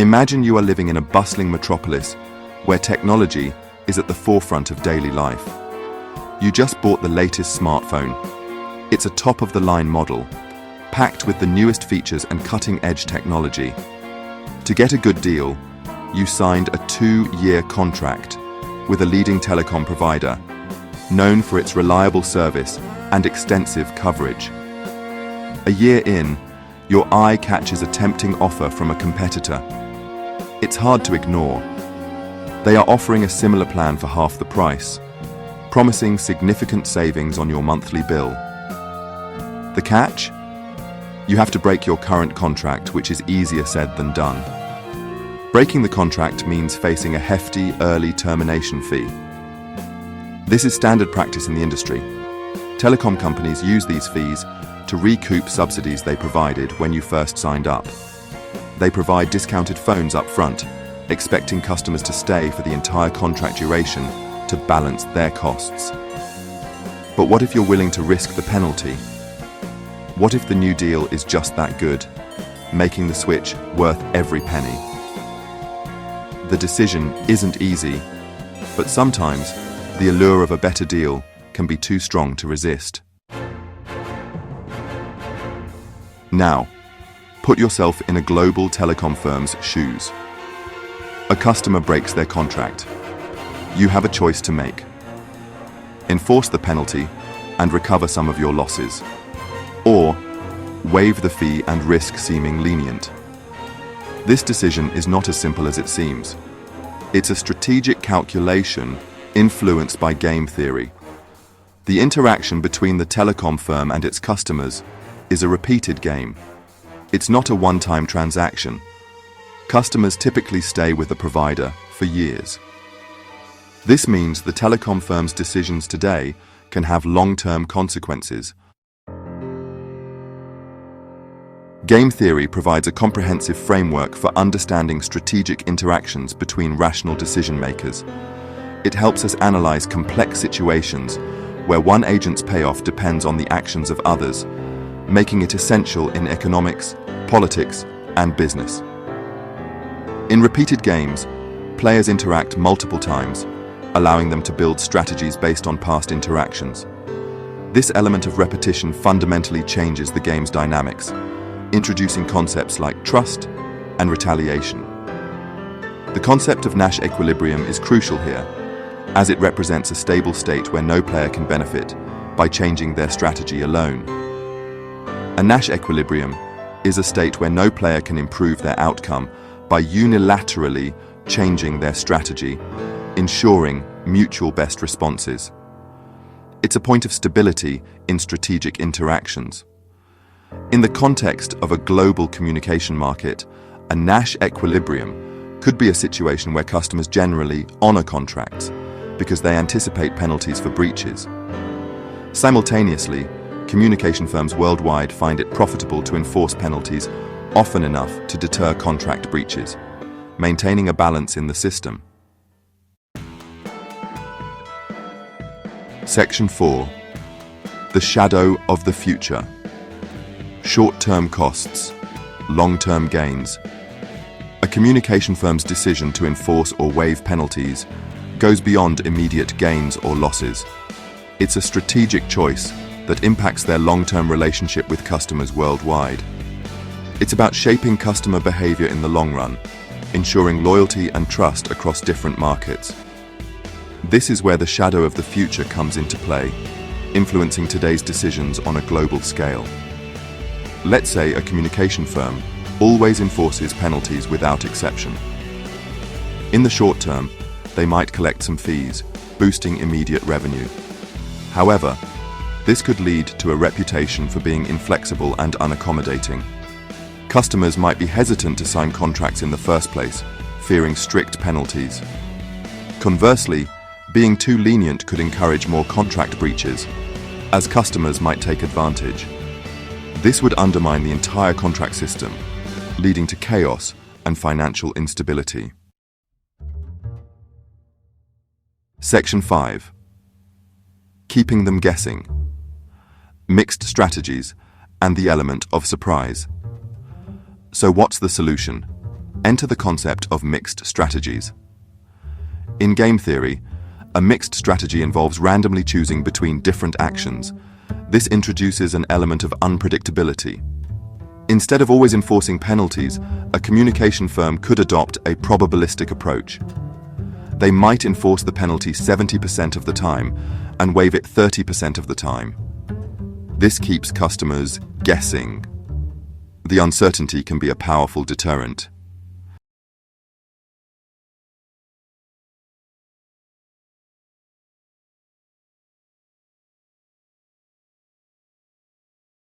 Imagine you are living in a bustling metropolis where technology is at the forefront of daily life. You just bought the latest smartphone. It's a top-of-the-line model, packed with the newest features and cutting-edge technology. To get a good deal, you signed a 2-year contract with a leading telecom provider, known for its reliable service and extensive coverage. A year in, your eye catches a tempting offer from a competitor. It's hard to ignore. They are offering a similar plan for half the price, promising significant savings on your monthly bill. The catch? You have to break your current contract, which is easier said than done. Breaking the contract means facing a hefty early termination fee. This is standard practice in the industry. Telecom companies use these fees to recoup subsidies they provided when you first signed up. They provide discounted phones up front, expecting customers to stay for the entire contract duration to balance their costs. But what if you're willing to risk the penalty? What if the new deal is just that good, making the switch worth every penny? The decision isn't easy, but sometimes the allure of a better deal can be too strong to resist. Now, put yourself in a global telecom firm's shoes. A customer breaks their contract. You have a choice to make. Enforce the penalty and recover some of your losses, or waive the fee and risk seeming lenient. This decision is not as simple as it seems. It's a strategic calculation influenced by game theory. The interaction between the telecom firm and its customers is a repeated game. It's not a one-time transaction. Customers typically stay with a provider for years. This means the telecom firm's decisions today can have long-term consequences. Game theory provides a comprehensive framework for understanding strategic interactions between rational decision-makers. It helps us analyze complex situations where one agent's payoff depends on the actions of others, making it essential in economics, politics, and business. In repeated games, players interact multiple times, allowing them to build strategies based on past interactions. This element of repetition fundamentally changes the game's dynamics, introducing concepts like trust and retaliation. The concept of Nash equilibrium is crucial here, as it represents a stable state where no player can benefit by changing their strategy alone. A Nash equilibrium is a state where no player can improve their outcome by unilaterally changing their strategy, ensuring mutual best responses. It's a point of stability in strategic interactions. In the context of a global communication market, a Nash equilibrium could be a situation where customers generally honor contracts because they anticipate penalties for breaches. Simultaneously, communication firms worldwide find it profitable to enforce penalties often enough to deter contract breaches, maintaining a balance in the system. Section 4. The shadow of the future. Short-term costs, long-term gains. A communication firm's decision to enforce or waive penalties goes beyond immediate gains or losses. It's a strategic choice that impacts their long-term relationship with customers worldwide. It's about shaping customer behavior in the long run, ensuring loyalty and trust across different markets. This is where the shadow of the future comes into play, influencing today's decisions on a global scale. Let's say a communication firm always enforces penalties without exception. In the short term, they might collect some fees, boosting immediate revenue. However, this could lead to a reputation for being inflexible and unaccommodating. Customers might be hesitant to sign contracts in the first place, fearing strict penalties. Conversely, being too lenient could encourage more contract breaches, as customers might take advantage. This would undermine the entire contract system, leading to chaos and financial instability. Section 5. Keeping them guessing. Mixed strategies and the element of surprise. So what's the solution? Enter the concept of mixed strategies. In game theory, a mixed strategy involves randomly choosing between different actions. This introduces an element of unpredictability. Instead of always enforcing penalties, a communication firm could adopt a probabilistic approach. They might enforce the penalty 70% of the time and waive it 30% of the time. This keeps customers guessing. The uncertainty can be a powerful deterrent.